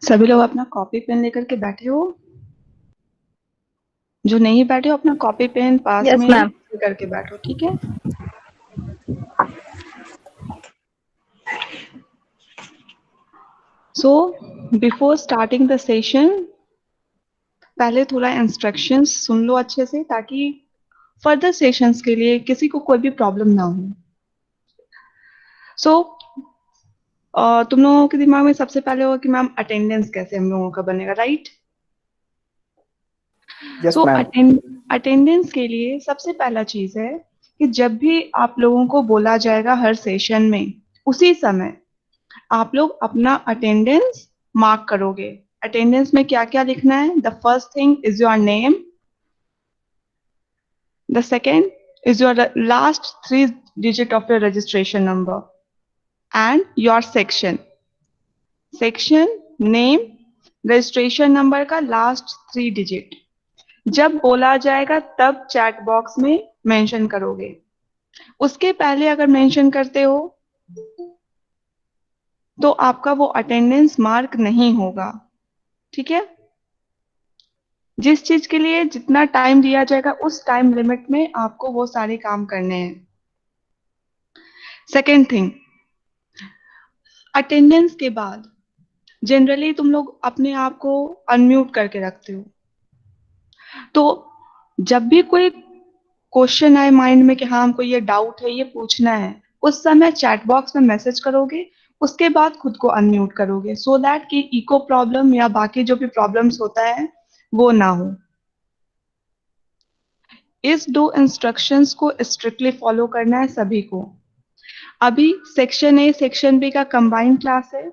सभी लोग अपना कॉपी पेन लेकर के बैठे हो? जो नहीं बैठे हो अपना कॉपी पेन पास यस में मैम। करके बैठो, ठीक है? So before starting the session पहले थोड़ा इंस्ट्रक्शंस सुन लो अच्छे से, ताकि फर्दर सेशंस के लिए किसी को कोई भी प्रॉब्लम ना हो। सो तुम लोगों के दिमाग में सबसे पहले होगा कि मैम अटेंडेंस कैसे हम लोगों का बनेगा, right? Yes so ma'am. Attendance के लिए सबसे पहला चीज है कि जब भी आप लोगों को बोला जाएगा हर सेशन में, उसी समय आप लोग अपना अटेंडेंस मार्क करोगे। अटेंडेंस में क्या क्या लिखना है? The first thing is your name, the second is your last 3 digit of your registration number and your section name, registration number का लास्ट 3 digit जब बोला जाएगा तब चैट बॉक्स में मेंशन करोगे। उसके पहले अगर मेंशन करते हो तो आपका वो अटेंडेंस मार्क नहीं होगा, ठीक है? जिस चीज के लिए जितना टाइम दिया जाएगा उस टाइम लिमिट में आपको वो सारे काम करने हैं। सेकेंड थिंग, अटेंडेंस के बाद जनरली तुम लोग अपने आप को अनम्यूट करके रखते हो, तो जब भी कोई क्वेश्चन आए माइंड में कि हाँ हमको ये डाउट है, ये पूछना है, उस समय चैट बॉक्स में मैसेज करोगे। उसके बाद खुद को अनम्यूट करोगे, सो दैट कि इको प्रॉब्लम या बाकी जो भी प्रॉब्लम्स होता है वो ना हो। इस 2 इंस्ट्रक्शंस को स्ट्रिक्टली फॉलो करना है सभी को। अभी सेक्शन ए सेक्शन बी का कंबाइंड क्लास है,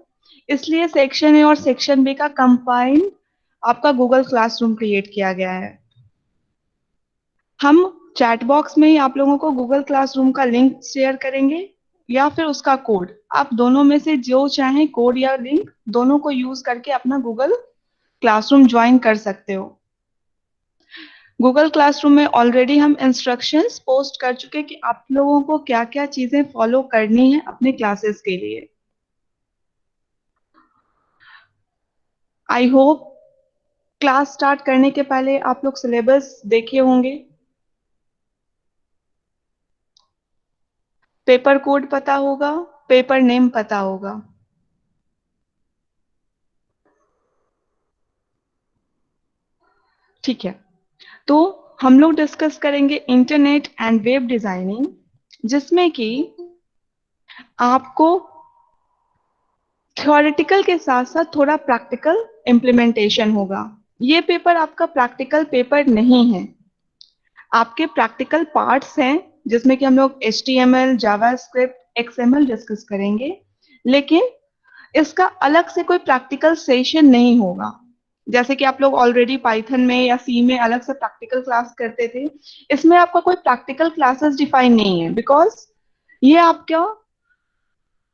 इसलिए सेक्शन ए और सेक्शन बी का कंबाइंड आपका गूगल क्लासरूम क्रिएट किया गया है। हम चैट बॉक्स में ही आप लोगों को गूगल क्लासरूम का लिंक शेयर करेंगे या फिर उसका कोड। आप दोनों में से जो चाहें, कोड या लिंक, दोनों को यूज करके अपना गूगल क्लासरूम ज्वाइन कर सकते हो। गूगल क्लासरूम में ऑलरेडी हम इंस्ट्रक्शंस पोस्ट कर चुके कि आप लोगों को क्या क्या चीजें फॉलो करनी है अपने क्लासेस के लिए। आई होप क्लास स्टार्ट करने के पहले आप लोग सिलेबस देखे होंगे, पेपर कोड पता होगा, पेपर नेम पता होगा। ठीक है, तो हम लोग डिस्कस करेंगे इंटरनेट एंड वेब डिजाइनिंग, जिसमें कि आपको थ्योरेटिकल के साथ साथ थोड़ा प्रैक्टिकल इम्प्लीमेंटेशन होगा। ये पेपर आपका प्रैक्टिकल पेपर नहीं है, आपके प्रैक्टिकल पार्ट्स हैं, जिसमें कि हम लोग HTML, जावास्क्रिप्ट, XML डिस्कस करेंगे, लेकिन इसका अलग से कोई प्रैक्टिकल सेशन नहीं होगा। जैसे कि आप लोग ऑलरेडी पाइथन में या सी में अलग से प्रैक्टिकल क्लास करते थे, इसमें आपका कोई प्रैक्टिकल क्लासेस डिफाइन नहीं है, बिकॉज ये आपका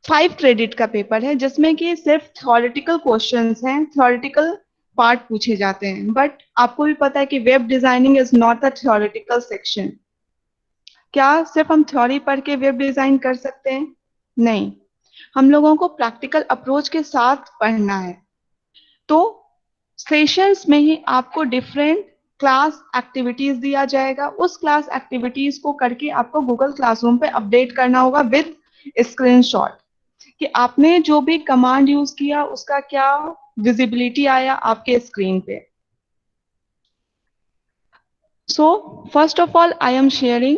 5 क्रेडिट का पेपर है, जिसमें कि सिर्फ थ्योरेटिकल क्वेश्चंस हैं, थ्योरेटिकल पार्ट पूछे जाते हैं। बट आपको भी पता है कि web designing is not a theoretical section. क्या सिर्फ हम थ्योरी पढ़ के वेब डिजाइन कर सकते हैं? नहीं, हम लोगों को प्रैक्टिकल अप्रोच के साथ पढ़ना है। तो सेशंस में ही आपको डिफरेंट क्लास एक्टिविटीज दिया जाएगा, उस क्लास एक्टिविटीज को करके आपको गूगल क्लासरूम पे अपडेट करना होगा विद स्क्रीनशॉट, कि आपने जो भी कमांड यूज किया उसका क्या विजिबिलिटी आया आपके स्क्रीन पे। So first of all I am sharing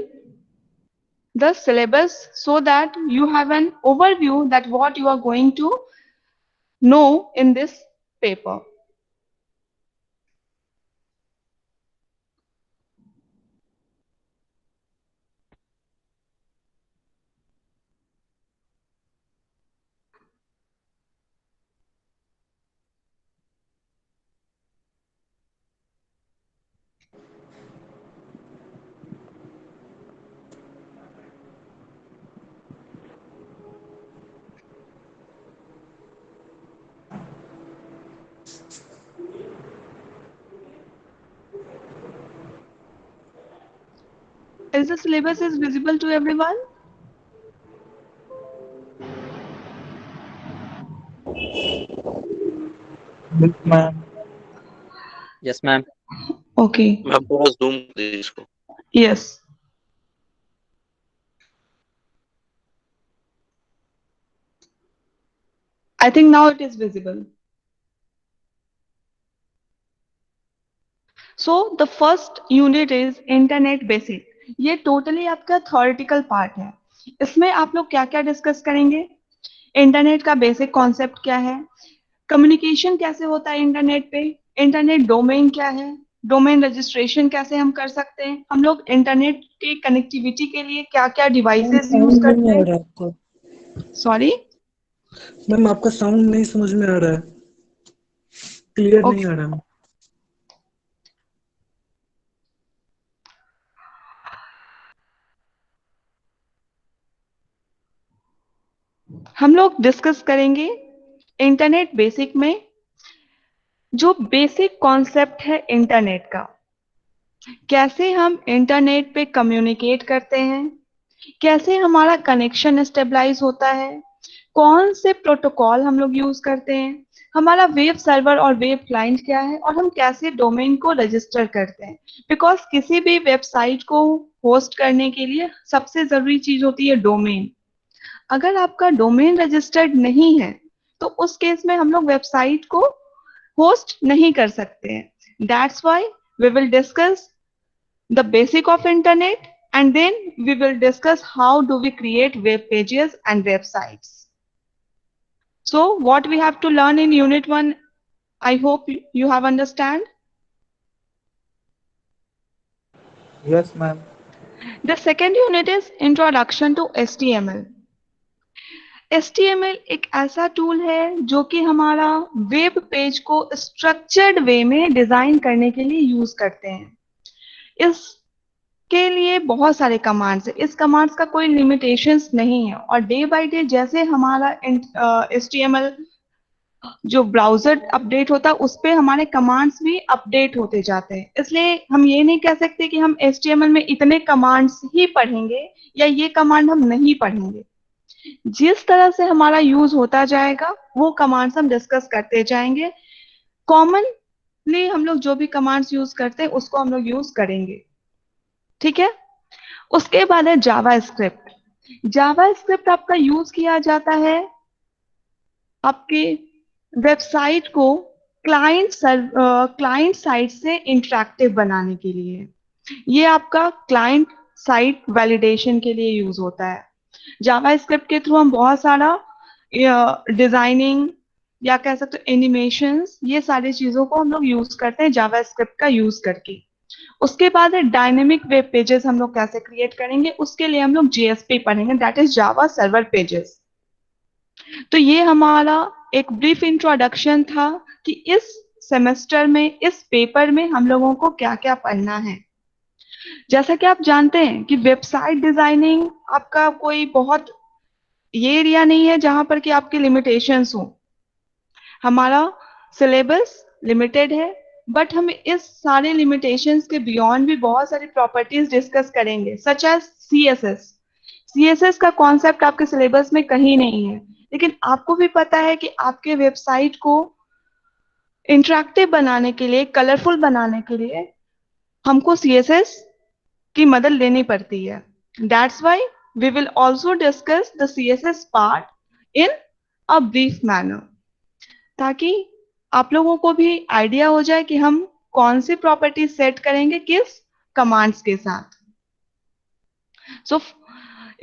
the syllabus so that you have an overview that what you are going to know in this paper. Is the syllabus is visible to everyone? Ma'am yes ma'am. Okay. Ma'am पूरा zoom कीजिए इसको। Yes. I think now it is visible. So the first unit is internet basic. ये totally आपका theoretical part है। इसमें आप लोग क्या क्या डिस्कस करेंगे? इंटरनेट का बेसिक कॉन्सेप्ट क्या है, कम्युनिकेशन कैसे होता है इंटरनेट पे, इंटरनेट डोमेन क्या है, डोमेन रजिस्ट्रेशन कैसे हम कर सकते हैं, हम लोग इंटरनेट के कनेक्टिविटी के लिए क्या क्या मैम डिवाइसेस यूज साउंड नहीं करते आ हैं। रहा आपका। सॉरी। मैम आपका साउंड नहीं समझ में आ रहा है, क्लियर नहीं ओके, आ रहा है। हम लोग डिस्कस करेंगे इंटरनेट बेसिक में जो बेसिक कॉन्सेप्ट है इंटरनेट का, कैसे हम इंटरनेट पे कम्युनिकेट करते हैं, कैसे हमारा कनेक्शन स्टेबलाइज होता है, कौन से प्रोटोकॉल हम लोग यूज करते हैं, हमारा वेब सर्वर और वेब क्लाइंट क्या है, और हम कैसे डोमेन को रजिस्टर करते हैं। बिकॉज किसी भी वेबसाइट को होस्ट करने के लिए सबसे जरूरी चीज होती है डोमेन। अगर आपका डोमेन रजिस्टर्ड नहीं है तो उस केस में हम लोग वेबसाइट को होस्ट नहीं कर सकते हैं। That's why we will discuss the basic of internet, and then we will discuss how do we create web pages and websites. So what we have to learn in unit 1, I hope you have understand. Yes ma'am. The second unit is introduction to HTML. HTML एक ऐसा tool है जो कि हमारा web page को structured way में design करने के लिए यूज करते हैं। इस के लिए बहुत सारे कमांड्स है, इस कमांड्स का कोई लिमिटेशंस नहीं है, और डे बाय डे जैसे हमारा HTML जो ब्राउजर अपडेट होता है उस पे हमारे कमांड्स भी अपडेट होते जाते हैं। इसलिए हम ये नहीं कह सकते कि हम HTML में इतने कमांड्स ही पढ़ेंगे या ये कमांड हम नहीं पढ़ेंगे। जिस तरह से हमारा यूज होता जाएगा वो कमांड्स हम डिस्कस करते जाएंगे। कॉमनली हम लोग जो भी कमांड्स यूज करते हैं उसको हम लोग यूज करेंगे, ठीक है। उसके बाद है जावा स्क्रिप्ट। जावा स्क्रिप्ट आपका यूज किया जाता है आपके वेबसाइट को क्लाइंट साइट से इंटरैक्टिव बनाने के लिए। ये आपका क्लाइंट साइट वैलिडेशन के लिए यूज होता है। जावा स्क्रिप्ट के थ्रू हम बहुत सारा डिजाइनिंग या कह सकते हो एनिमेशंस, ये सारी चीजों को हम लोग यूज करते हैं जावा स्क्रिप्ट का यूज करके। उसके बाद है डायनेमिक वेब पेजेस हम लोग कैसे क्रिएट करेंगे, उसके लिए हम लोग JSP पढ़ेंगे, that is Java server pages. तो ये हमारा एक ब्रीफ इंट्रोडक्शन था कि इस सेमेस्टर में इस पेपर में हम लोगों को क्या क्या पढ़ना है। जैसा कि आप जानते हैं कि वेबसाइट डिजाइनिंग आपका कोई बहुत ये एरिया नहीं है जहां पर कि आपके लिमिटेशंस हो। हमारा सिलेबस लिमिटेड है, बट हम इस सारे लिमिटेशंस के बियॉन्ड भी बहुत सारी प्रॉपर्टीज डिस्कस करेंगे, सच एज CSS। CSS का कॉन्सेप्ट आपके सिलेबस में कहीं नहीं है, लेकिन आपको भी पता है कि आपके वेबसाइट को इंटरेक्टिव बनाने के लिए, कलरफुल बनाने के लिए हमको CSS की मदद लेनी पड़ती है। That's why we will also discuss the CSS part in a brief manner, ताकि आप लोगों को भी आइडिया हो जाए कि हम कौन सी प्रॉपर्टी सेट करेंगे किस कमांड्स के साथ। सो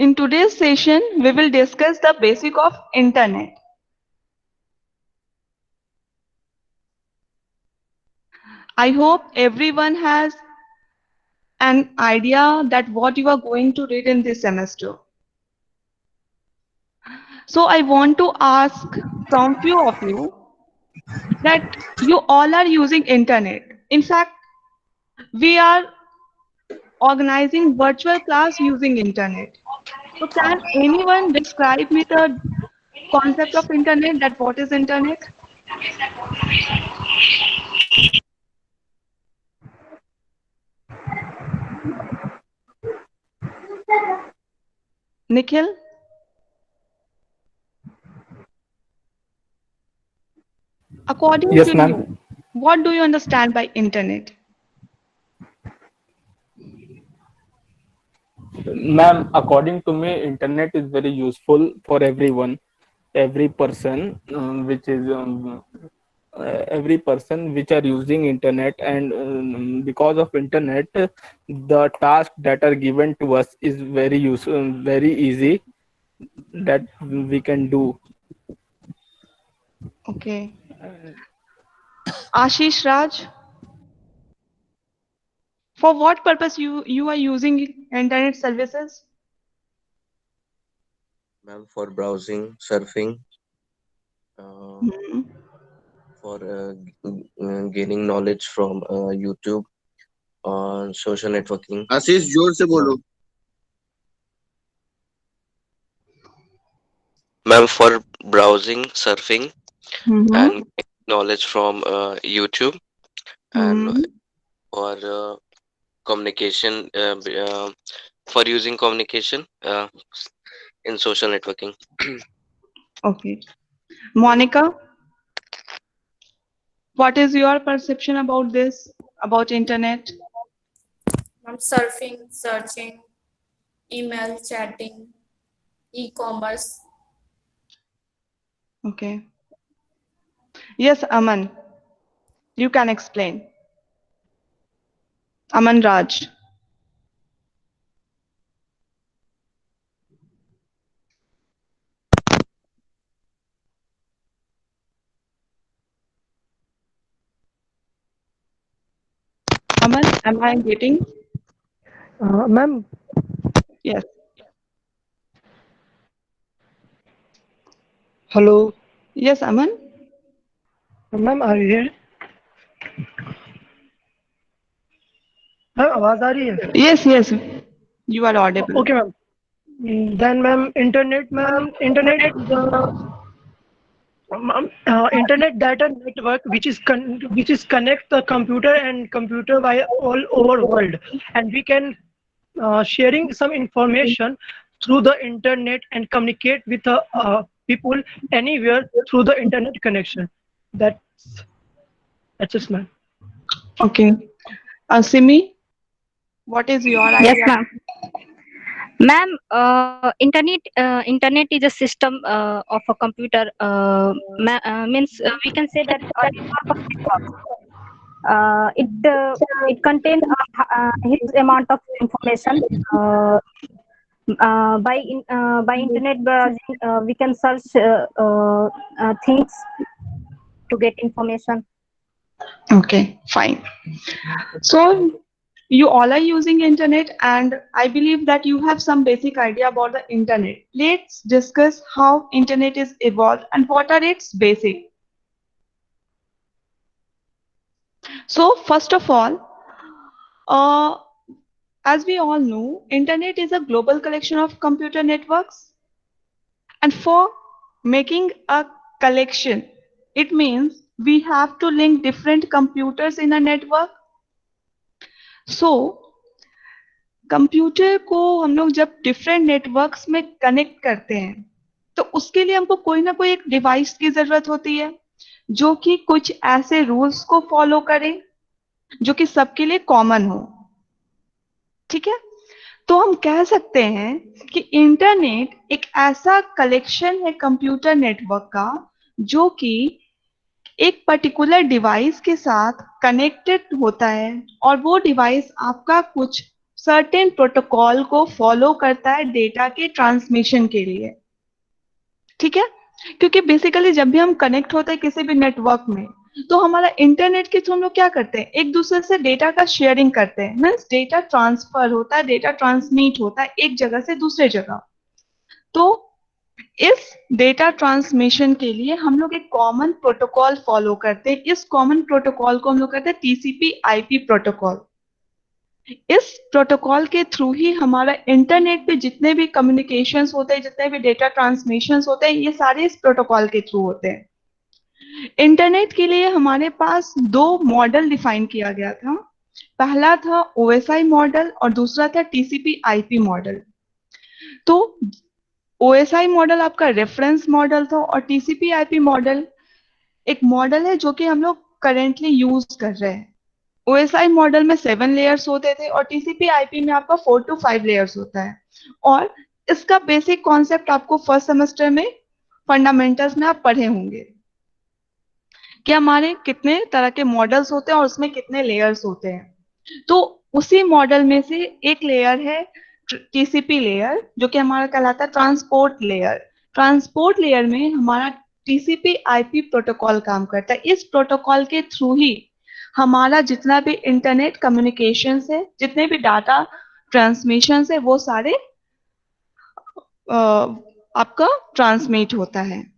in today's session we will discuss the basic of internet. I hope everyone has an idea that what you are going to read in this semester. So I want to ask from few of you that you all are using internet. In fact, we are organizing virtual class using internet. So can anyone describe me the concept of internet, that what is internet? Nikhil? According Yes, to ma'am. you, what do you understand by internet? Ma'am, according to me, internet is very useful for everyone, every person, every person which are using internet, and because of internet, the task that are given to us is very useful, very easy that we can do. Okay. Ashish Raj, for what purpose you are using internet services? Ma'am, for browsing, surfing, uh, Hmm. for gaining knowledge from YouTube on social networking. आशीष जोर से बोलो. Ma'am, for browsing, surfing, Hmm. and getting knowledge from YouTube, and Hmm. for communication, for using communication in social networking. Okay. Monica, what is your perception about this, about internet? Surfing, searching, email, chatting, e-commerce. Okay. Yes, Aman, you can explain. Aman Raj. Aman, am I getting? Ma'am, Yes. hello. Yes, Aman. Ma'am आ रही है? Ma'am आवाज आ रही है? Yes, yes. You are audible. Okay, ma'am. Then, ma'am, internet is internet data network which is connect the computer and computer by all over world, and we can sharing some information through the internet and communicate with people anywhere through the internet connection. That's it, ma'am. Okay. Simi, what is your Yes, idea? ma'am. Ma'am, internet is a system of a computer. Means we can say that a network of networks. It contains a huge amount of information. By internet browsing, we can search things to get information. Okay, fine. So you all are using internet, and I believe that you have some basic idea about the internet. Let's discuss how internet is evolved and what are its basic. So first of all, uh, as we all know, internet is a global collection of computer networks. And for making a collection, it means we have to link different computers in a network. So computer को हम लोग जब different networks में connect करते हैं तो उसके लिए हमको कोई ना कोई एक डिवाइस की जरूरत होती है जो कि कुछ ऐसे रूल्स को फॉलो करे जो कि सबके लिए कॉमन हो। ठीक है, तो हम कह सकते हैं कि इंटरनेट एक ऐसा कलेक्शन है कंप्यूटर नेटवर्क का जो कि एक पर्टिकुलर डिवाइस के साथ कनेक्टेड होता है और वो डिवाइस आपका कुछ सर्टेन प्रोटोकॉल को फॉलो करता है डेटा के ट्रांसमिशन के लिए। ठीक है, क्योंकि बेसिकली जब भी हम कनेक्ट होते हैं किसी भी नेटवर्क में तो हमारा इंटरनेट के थ्रू हम लोग क्या करते हैं, एक दूसरे से डेटा का शेयरिंग करते हैं। मीन्स डेटा ट्रांसफर होता है, डेटा ट्रांसमिट होता है एक जगह से दूसरे जगह। तो इस डेटा ट्रांसमिशन के लिए हम लोग एक कॉमन प्रोटोकॉल फॉलो करते हैं। इस कॉमन प्रोटोकॉल को हम लोग कहते हैं टीसीपी आईपी प्रोटोकॉल। इस प्रोटोकॉल के थ्रू ही हमारा इंटरनेट पे जितने भी कम्युनिकेशंस होते हैं, जितने भी डेटा ट्रांसमिशंस होते हैं, ये सारे इस प्रोटोकॉल के थ्रू होते हैं। इंटरनेट के लिए हमारे पास दो मॉडल डिफाइन किया गया था। पहला था ओएसआई मॉडल और दूसरा था टीसीपी आईपी मॉडल। तो OSI मॉडल आपका रेफरेंस मॉडल था और TCP/IP मॉडल एक मॉडल है जो कि हम लोग करेंटली यूज कर रहे हैं। OSI मॉडल में 7 लेयर्स होते थे और TCP/IP में आपका 4 to 5 लेयर्स होता है। और इसका बेसिक कॉन्सेप्ट आपको फर्स्ट सेमेस्टर में फंडामेंटल्स में आप पढ़े होंगे कि हमारे कितने तरह के मॉडल्स होते हैं और उसमें कितने लेयर्स होते हैं। तो उसी मॉडल में से एक लेयर है TCP लेयर, जो कि हमारा कहलाता है ट्रांसपोर्ट लेयर। ट्रांसपोर्ट लेयर में हमारा TCP/IP प्रोटोकॉल काम करता है। इस प्रोटोकॉल के थ्रू ही हमारा जितना भी इंटरनेट कम्युनिकेशन है, जितने भी डाटा ट्रांसमिशन है, वो सारे आपका ट्रांसमिट होता है।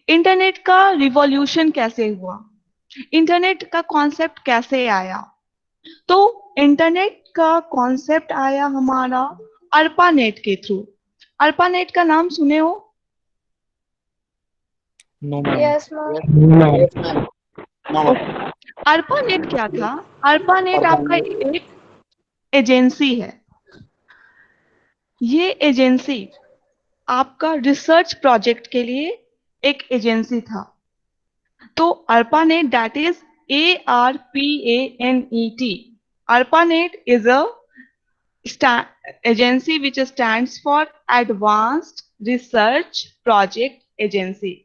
इंटरनेट का रिवॉल्यूशन कैसे हुआ, इंटरनेट का कॉन्सेप्ट कैसे आया? तो इंटरनेट का कॉन्सेप्ट आया हमारा ARPANET के थ्रू। ARPANET का नाम सुने हो? No, ma'am. Yes, ma'am. ARPANET क्या था? ARPANET आपका एक एजेंसी है। ये एजेंसी आपका रिसर्च प्रोजेक्ट के लिए एक एजेंसी था। तो ARPANET, that is ARPANET. ARPANET is a agency which stands for Advanced Research Project Agency.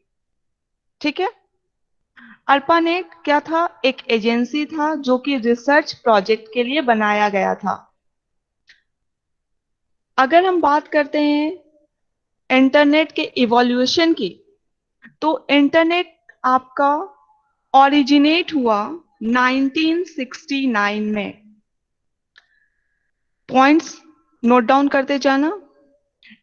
ठीक है? ARPANET क्या था? एक एजेंसी था जो कि रिसर्च प्रोजेक्ट के लिए बनाया गया था। अगर हम बात करते हैं इंटरनेट के इवोल्यूशन की, तो इंटरनेट आपका ओरिजिनेट हुआ 1969 में। पॉइंट्स नोट डाउन करते जाना।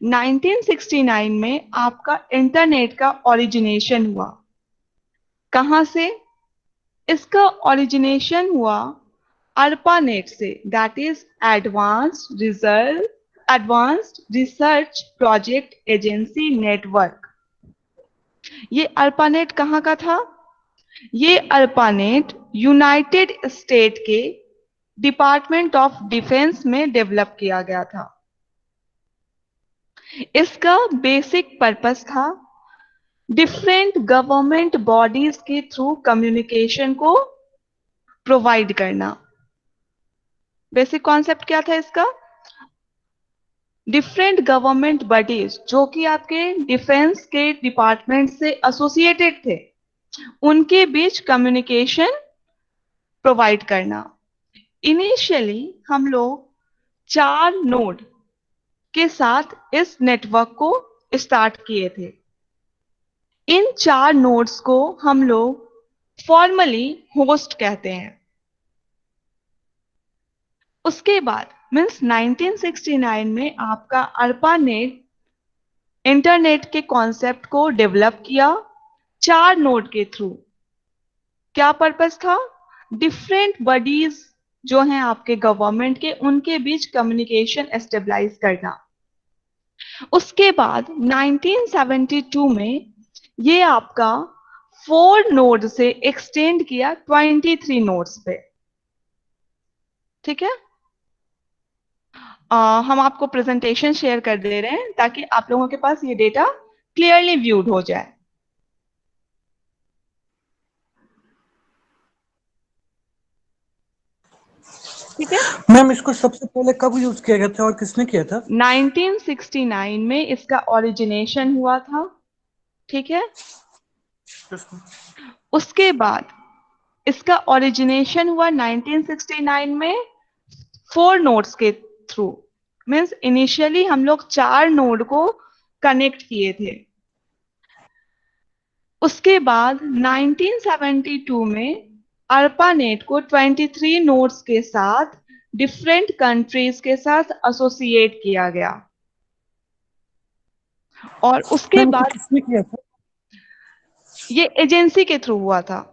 1969 में आपका इंटरनेट का ओरिजिनेशन हुआ। कहां से? इसका ओरिजिनेशन हुआ ARPANET से, that is advanced research project agency network. ये ARPANET कहाँ का था? ये ARPANET यूनाइटेड स्टेट के डिपार्टमेंट ऑफ डिफेंस में डेवलप किया गया था। इसका बेसिक पर्पस था डिफरेंट गवर्नमेंट बॉडीज के थ्रू कम्युनिकेशन को प्रोवाइड करना। बेसिक कॉन्सेप्ट क्या था इसका? डिफरेंट गवर्नमेंट बॉडीज जो कि आपके डिफेंस के डिपार्टमेंट से एसोसिएटेड थे, उनके बीच कम्युनिकेशन प्रोवाइड करना। इनिशियली हम लोग 4 नोड के साथ इस नेटवर्क को स्टार्ट किए थे। इन 4 नोड्स को हम लोग फॉर्मली होस्ट कहते हैं। उसके बाद मीन्स 1969 में आपका ARPANET इंटरनेट के कॉन्सेप्ट को डेवलप किया 4 नोड के थ्रू। क्या पर्पस था? डिफरेंट बॉडीज जो हैं आपके गवर्नमेंट के, उनके बीच कम्युनिकेशन एस्टेब्लाइज करना। उसके बाद 1972 में ये आपका 4 नोड से एक्सटेंड किया 23 नोड्स पे। ठीक है? हम आपको प्रेजेंटेशन शेयर कर दे रहे हैं ताकि आप लोगों के पास ये डेटा क्लियरली व्यूड हो जाए। ठीक है? मैम इसको सबसे पहले कब यूज किया गया था और किसने किया था? 1969 में इसका ओरिजिनेशन हुआ था। ठीक है? उसके बाद इसका ओरिजिनेशन हुआ 1969 में 4 नोड्स के थ्रू। मीन्स इनिशियली हम लोग 4 नोड को कनेक्ट किए थे। उसके बाद 1972 में ARPANET को 23 नोड्स के साथ डिफरेंट कंट्रीज के साथ एसोसिएट किया गया। और उसके बाद किसने किया था? ये एजेंसी के थ्रू हुआ था।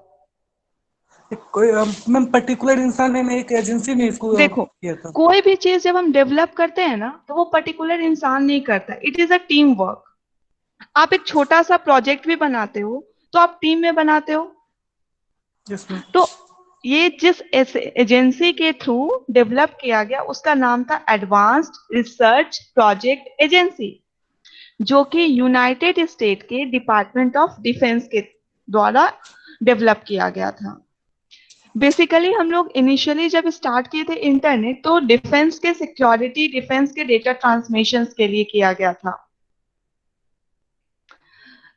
कोई मैम पर्टिकुलर इंसान ने, एक एजेंसी ने इसको देखो, किया था? कोई भी चीज जब हम डेवलप करते हैं ना, तो वो पर्टिकुलर इंसान नहीं करता, it is a team work. आप एक छोटा सा प्रोजेक्ट भी बनाते हो तो आप टीम में बनाते हो। Yes, ma'am. तो ये जिस एजेंसी के थ्रू डेवलप किया गया उसका नाम था एडवांस्ड रिसर्च प्रोजेक्ट एजेंसी, जो कि यूनाइटेड स्टेट के डिपार्टमेंट ऑफ डिफेंस के द्वारा डेवलप किया गया था। बेसिकली हम लोग इनिशियली जब स्टार्ट किए थे इंटरनेट, तो डिफेंस के सिक्योरिटी, डिफेंस के डेटा ट्रांसमिशन के लिए किया गया था।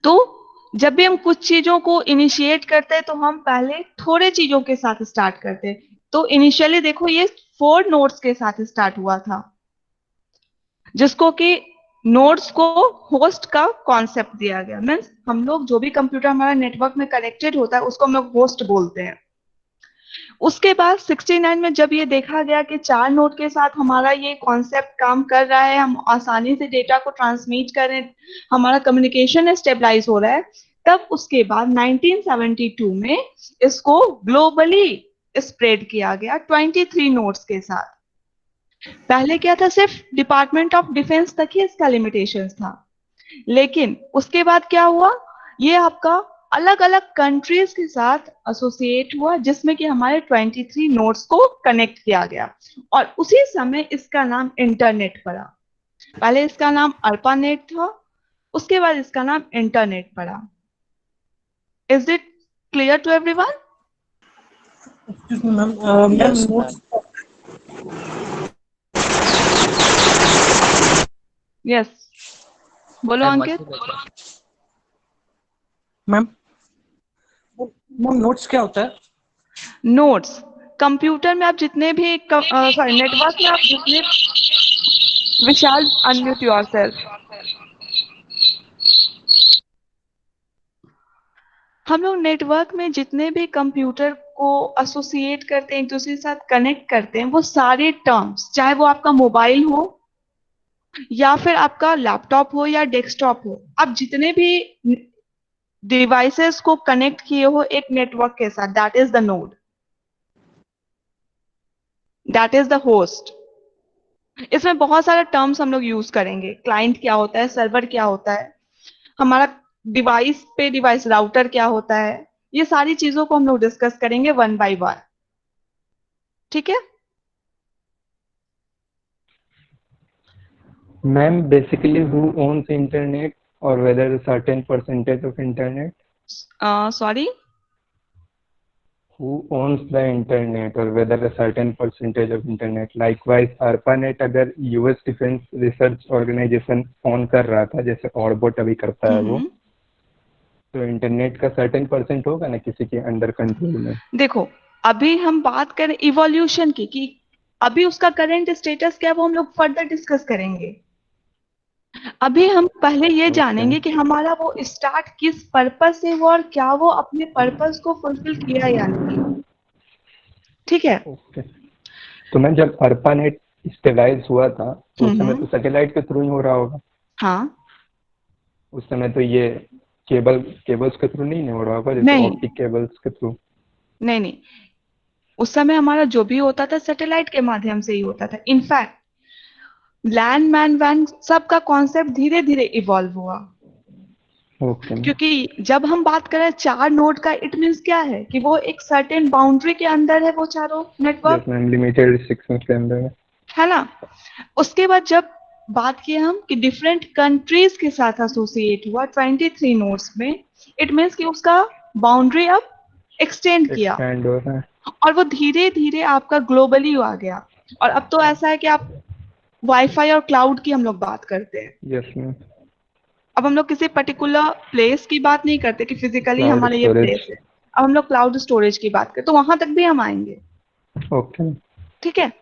तो जब भी हम कुछ चीजों को इनिशिएट करते हैं तो हम पहले थोड़े चीजों के साथ स्टार्ट करते हैं। तो इनिशियली देखो ये 4 नोड्स के साथ स्टार्ट हुआ था, जिसको कि नोड्स को होस्ट का कॉन्सेप्ट दिया गया। मीन्स हम लोग जो भी कंप्यूटर हमारा नेटवर्क में कनेक्टेड होता है उसको हम लोग होस्ट बोलते हैं। उसके बाद 69 में जब ये देखा गया कि 4 नोड के साथ हमारा ये कॉन्सेप्ट काम कर रहा है, हम आसानी से डेटा को ट्रांसमिट करें, हमारा कम्युनिकेशन स्टेबलाइज हो रहा है, तब उसके बाद 1972 में इसको ग्लोबली स्प्रेड किया गया 23 नोड्स के साथ। पहले क्या था, सिर्फ डिपार्टमेंट ऑफ डिफेंस तक ही इसका लिमिटेशन था, लेकिन उसके बाद क्या हुआ, ये आपका अलग अलग कंट्रीज के साथ एसोसिएट हुआ, जिसमें कि हमारे 23 नोड्स को कनेक्ट किया गया, और उसी समय इसका नाम इंटरनेट पड़ा। पहले इसका नाम अर्पानेट था, उसके बाद इसका नाम इंटरनेट पड़ा। Is it clear to everyone? Excuse me ma'am, ma'am Yes, notes yes, बोलो ma'am, अंकित। मैम मैम नोट्स क्या होता है? नोड्स कंप्यूटर में आप जितने भी सॉरी नेटवर्क में आप जितने, विशाल अनम्यूट योरसेल्फ। हम लोग नेटवर्क में जितने भी कंप्यूटर को एसोसिएट करते हैं, एक दूसरे के साथ कनेक्ट करते हैं, वो सारे टर्म्स, चाहे वो आपका मोबाइल हो या फिर आपका लैपटॉप हो या डेस्कटॉप हो, आप जितने भी डिवाइसेस को कनेक्ट किए हो एक नेटवर्क के साथ, that is the node, that is the host. इसमें बहुत सारे टर्म्स हम लोग यूज करेंगे। क्लाइंट क्या होता है, सर्वर क्या होता है, हमारा डिवाइस पे डिवाइस राउटर क्या होता है, ये सारी चीजों को हम लोग डिस्कस करेंगे वन बाय वन। ठीक है? Ma'am, basically, who owns internet or whether a certain percentage of internet? Sorry, Who owns the internet or whether a certain percentage of internet? Likewise, ARPANET अगर US Defense Research Organization own कर रहा था, जैसे orbit अभी करता है वो, तो इंटरनेट का सर्टेन परसेंट होगा ना किसी के अंडर कंट्रोल में। देखो अभी हम बात करें इवोल्यूशन की, कि अभी उसका करंट स्टेटस क्या है, वो हम लोग फर्दर डिस्कस करेंगे। अभी हम पहले ये जानेंगे कि हमारा वो स्टार्ट किस पर्पस से हुआ और क्या वो अपने पर्पस को फुलफिल किया या नहीं। ठीक है? ओके, तो मैं जब ARPANET स्टेबलाइज हुआ था तो उस समय तो सैटेलाइट के थ्रू ही हो रहा होगा। हाँ, उस समय तो ये केबल्स के थ्रू नहीं हो रहा होगा, जैसे नहीं। ऑप्टिक केबल्स के थ्रू। नहीं, उस समय हमारा जो भी होता था सैटेलाइट के माध्यम से ही होता था। इनफैक्ट लैंड मैन वैन सबका कॉन्सेप्ट धीरे धीरे इवॉल्व हुआ। ओके, क्योंकि जब हम बात करें 4 नोड का, इट मीन्स क्या है कि वो एक सर्टेन बाउंड्री के अंदर है वो चारों network, yes ma'am, limited restrictions के अंदर है ना। उसके बाद जब बात किए हम कि डिफरेंट कंट्रीज के साथ एसोसिएट हुआ 23 नोड्स में, इट मीन्स कि उसका बाउंड्री अब एक्सटेंड किया एक्सपेंड हो रहा है। और वो धीरे धीरे आपका ग्लोबली आ गया। और अब तो ऐसा है कि आप वाईफाई और क्लाउड की हम लोग बात करते हैं। यस मैम, अब हम लोग किसी पर्टिकुलर प्लेस की बात नहीं करते कि फिजिकली Cloud हमारा ये storage. प्लेस है। अब हम लोग क्लाउड स्टोरेज की बात करते, तो वहां तक भी हम आएंगे। ओके, ठीक है?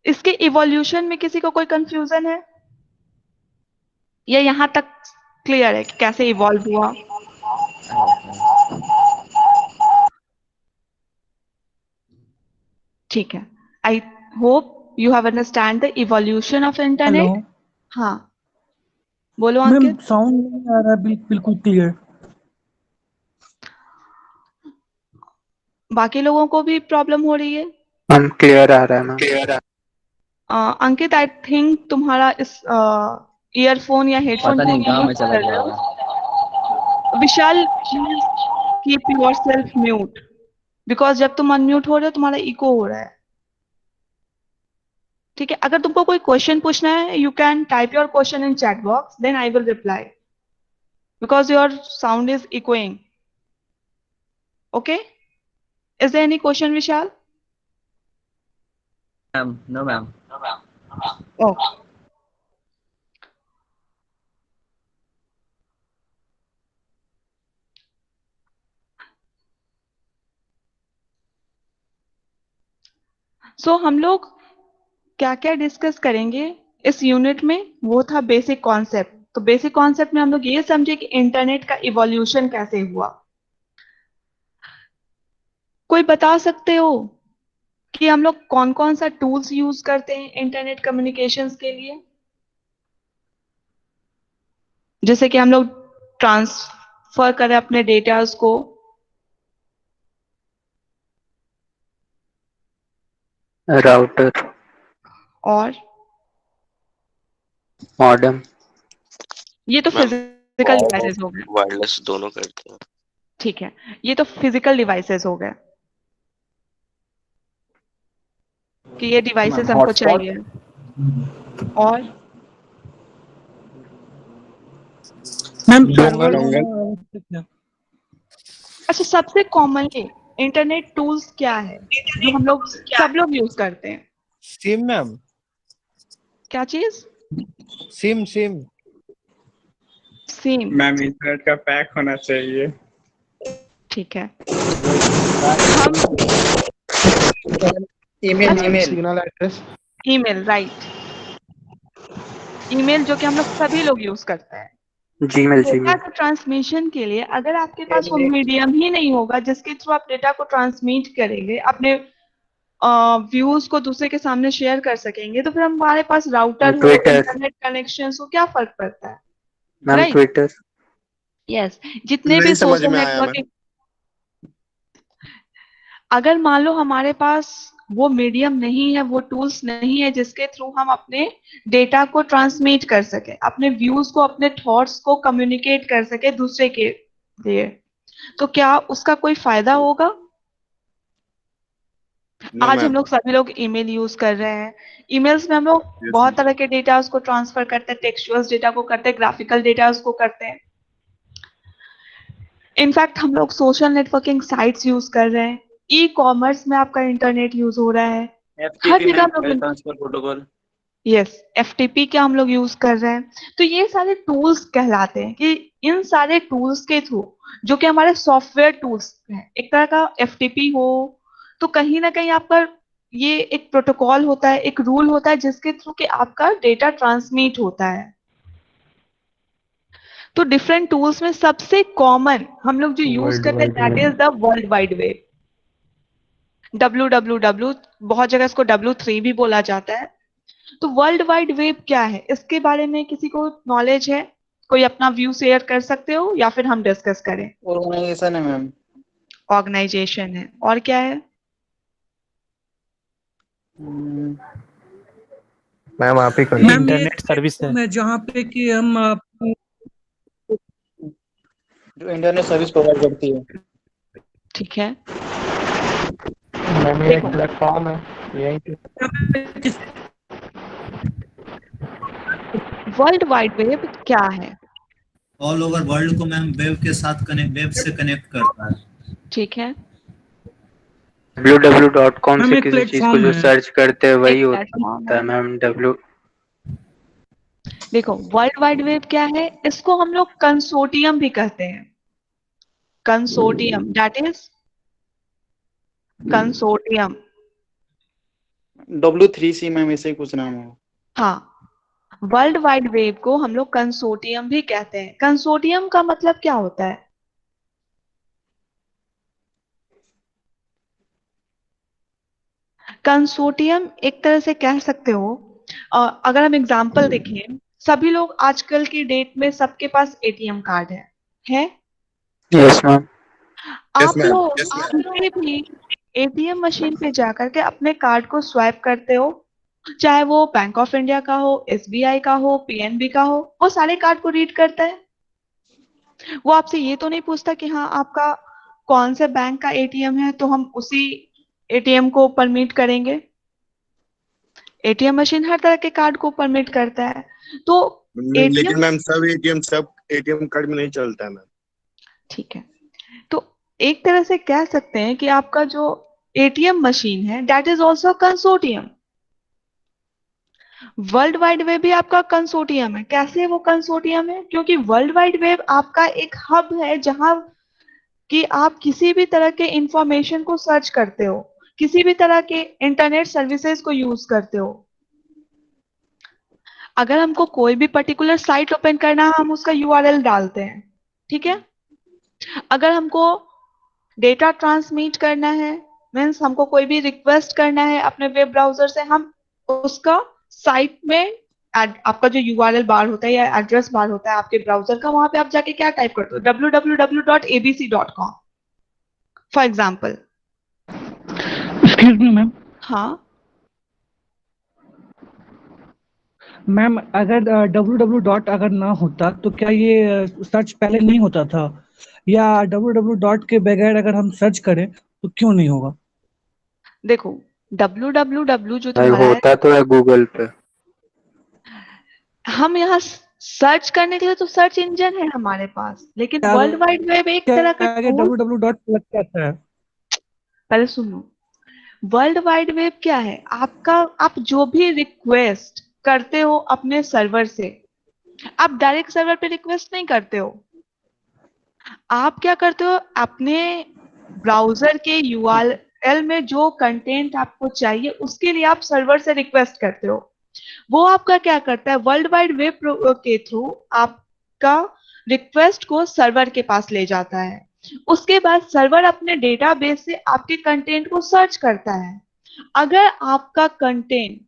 इसके इवोल्यूशन में किसी को कोई कंफ्यूजन है या यहाँ तक क्लियर है कि कैसे इवॉल्व हुआ? ठीक है, I hope you have understand the evolution of hello internet. हाँ, बोलो मैम, अंकित। साउंड नहीं आ रहा है बिल्कुल क्लियर। बाकी लोगों को भी प्रॉब्लम हो रही है? मैम क्लियर आ रहा है मैम। अंकित आई थिंक तुम्हारा इस ईयरफोन या हेडफोन पता नहीं तुम कहाँ में यूज चला कर गया रहे होगा। हो। Vishal keep yourself mute, because जब तुम अनम्यूट हो रहे हो तुम्हारा इको हो रहा है। ठीक है, अगर तुमको कोई क्वेश्चन पूछना है you can type your question in chat box, then I will reply because your sound is echoing. Okay, is there any question Vishal? No, ma'am. Okay, so हम लोग क्या क्या डिस्कस करेंगे इस यूनिट में, वो था बेसिक कॉन्सेप्ट। तो बेसिक कॉन्सेप्ट में हम लोग ये समझे कि इंटरनेट का इवोल्यूशन कैसे हुआ। कोई बता सकते हो कि हम लोग कौन कौन सा टूल्स यूज करते हैं इंटरनेट कम्युनिकेशंस के लिए? जैसे कि हम लोग ट्रांसफर करें अपने डेटास को, राउटर, और मॉडेम। ये तो मैम फिजिकल डिवाइसेस हो गए। वायरलेस दोनों करते हैं। ठीक है, ये तो फिजिकल डिवाइसेस हो गए कि ये डिवाइसेस हमको चाहिए। और मैम अच्छा, सबसे कॉमनली इंटरनेट टूल्स क्या है जो हम लोग सब लोग यूज करते हैं? सिम मैम, क्या चीज? SIM SIM SIM. Ma'am internet का पैक होना चाहिए। ठीक है, email signal address. Email, right, email जो कि हम लोग सभी लोग यूज करते हैं। Gmail, data Gmail. के ट्रांसमिशन के लिए अगर आपके पास वो मीडियम ही नहीं होगा जिसके थ्रू आप डेटा को ट्रांसमिट करेंगे, अपने व्यूज को दूसरे के सामने शेयर कर सकेंगे, तो फिर हमारे पास राउटर हो, ट्विटर। इंटरनेट कनेक्शन हो, क्या फर्क पड़ता है? Ma'am right, Twitter. यस, जितने नहीं भी समझ सोशल में आया नेटवर्किंग, अगर मान लो हमारे पास वो मीडियम नहीं है, वो टूल्स नहीं है जिसके थ्रू हम अपने डेटा को ट्रांसमिट कर सके, अपने व्यूज को, अपने थॉट्स को कम्युनिकेट कर सके दूसरे के लिए, तो क्या उसका कोई फायदा होगा? आज हम लोग सभी लोग ईमेल यूज कर रहे हैं। ईमेल्स में हम लोग बहुत तरह के डेटा को ट्रांसफर करते हैं, टेक्सचुअल डेटा को करते हैं, ग्राफिकल डेटा को करते हैं। इनफैक्ट हम लोग सोशल नेटवर्किंग साइट्स यूज कर रहे हैं, ई कॉमर्स में आपका इंटरनेट यूज हो रहा है, हर जगह हम लोग ट्रांसफर प्रोटोकॉल। यस एफटीपी का हम लोग यूज कर रहे हैं। तो ये सारे टूल्स कहलाते हैं कि इन सारे टूल्स के थ्रू, जो कि हमारे सॉफ्टवेयर टूल्स हैं, एक तरह का एफटीपी हो, तो कहीं ना कहीं आपका ये एक प्रोटोकॉल होता है, एक रूल होता है जिसके थ्रू कि आपका डेटा ट्रांसमिट होता है। तो डिफरेंट टूल्स में सबसे कॉमन हम लोग जो यूज करते हैं that is the world wide web, www, बहुत जगह इसको W3 भी बोला जाता है। तो वर्ल्ड वाइड वेब क्या है, इसके बारे में किसी को नॉलेज है? कोई अपना व्यू शेयर कर सकते हो या फिर हम डिस्कस करें? ऑर्गेनाइजेशन है मैम। ऑर्गेनाइजेशन है, और क्या है? मैम आप ही कर। मैम इंटरनेट सर्विस है जहाँ पे कि हम जो इंटरनेट सर्विस प्रोवाइड करती है। ठीक है, मैम ये एक प्लेटफॉर्म है यहीं पे। वर्ल्ड वाइड वेब क्या है? ऑल ओवर वर्ल्ड को मैम वेब के साथ कनेक्ट, वेब से कनेक्ट करता है। ठीक है, www.com से किसी चीज को जो है। सर्च करते हैं वही एक होता प्लेटफॉर्म है है। मैम। W देखो वर्ल्ड वाइड वेब क्या है, इसको हम लोग कंसोर्टियम भी कहते हैं। Consortium, that is consortium. W3C ma'am, ऐसे ही कुछ नाम है। हाँ, वर्ल्ड वाइड वेब को हम लोग कंसोर्टियम भी कहते हैं। कंसोर्टियम का मतलब क्या होता है? कंसोर्टियम एक तरह से कह सकते हो, अगर हम एग्जांपल देखें, सभी लोग आजकल की डेट में सबके पास एटीएम कार्ड है? Yes ma'am. आप लोग किसी भी एटीएम मशीन पे जाकर के अपने कार्ड को स्वाइप करते हो, चाहे वो बैंक ऑफ इंडिया का हो, एसबीआई का हो, पीएनबी का हो, वो सारे कार्ड को रीड करता है। वो आपसे ये तो नहीं पूछता कि हाँ आपका कौन से बैंक का एटीएम है तो हम उसी एटीएम को परमिट करेंगे। एटीएम मशीन हर तरह के कार्ड को परमिट करता है। तो एटीएम, लेकिन मैम सब एटीएम कार्ड में नहीं चलता है मैम। ठीक है, तो एक तरह से कह सकते हैं कि आपका जो एटीएम मशीन है that is also consortium. World wide web भी आपका कंसोर्टियम है। कैसे वो कंसोर्टियम है? क्योंकि वर्ल्ड वाइड वेब आपका एक हब है जहां कि आप किसी भी तरह के इंफॉर्मेशन को सर्च करते हो, किसी भी तरह के इंटरनेट सर्विसेज को यूज करते हो। अगर हमको कोई भी पर्टिकुलर साइट ओपन करना है हम उसका यूआरएल डालते हैं, ठीक है। अगर हमको डेटा ट्रांसमिट करना है, मीन्स हमको कोई भी रिक्वेस्ट करना है अपने वेब ब्राउजर से, हम उसका साइट में आपका जो यूआरएल बार होता है या एड्रेस बार होता है आपके ब्राउजर का, वहां पे आप जाके क्या टाइप करते हो? www.abc.com for example. Excuse me ma'am. हाँ मैम, अगर www डॉट अगर ना होता तो क्या ये सर्च पहले नहीं होता था, या www डॉट के बगैर अगर हम सर्च करें तो क्यों नहीं होगा? देखो, www जो भाई तुम्हारा है, होता तो है गूगल पे। हम यहाँ सर्च करने के लिए तो सर्च इंजन है हमारे पास, लेकिन वर्ल्ड वाइड वेब एक तरह का टूल। www डॉट लगता है। पहले सुनो, वर्ल्ड वाइड वेब क्या है? आपका, आप जो भी रिक्वेस्ट करते हो अपने सर्वर से, आप डायरेक्ट सर्वर पे रिक्वेस्ट नहीं करते हो। आप क्या करते हो? अपने ब्राउजर के यूआरएल में जो कंटेंट आपको चाहिए उसके लिए आप सर्वर से रिक्वेस्ट करते हो। वो आपका क्या करता है? वर्ल्ड वाइड वेब के थ्रू आपका रिक्वेस्ट को सर्वर के पास ले जाता है। उसके बाद सर्वर अपने डेटाबेस से आपके कंटेंट को सर्च करता है। अगर आपका कंटेंट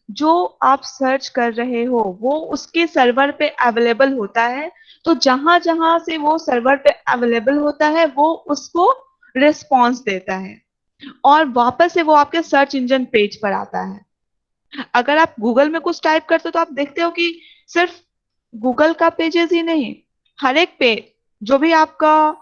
जो आप सर्च कर रहे हो वो उसके सर्वर पे अवेलेबल होता है, तो जहां जहां से वो सर्वर पे अवेलेबल होता है वो उसको रिस्पॉन्स देता है और वापस से वो आपके सर्च इंजन पेज पर आता है। अगर आप गूगल में कुछ टाइप करते हो तो आप देखते हो कि सिर्फ गूगल का पेजेस ही नहीं, हर एक पेज जो भी आपका,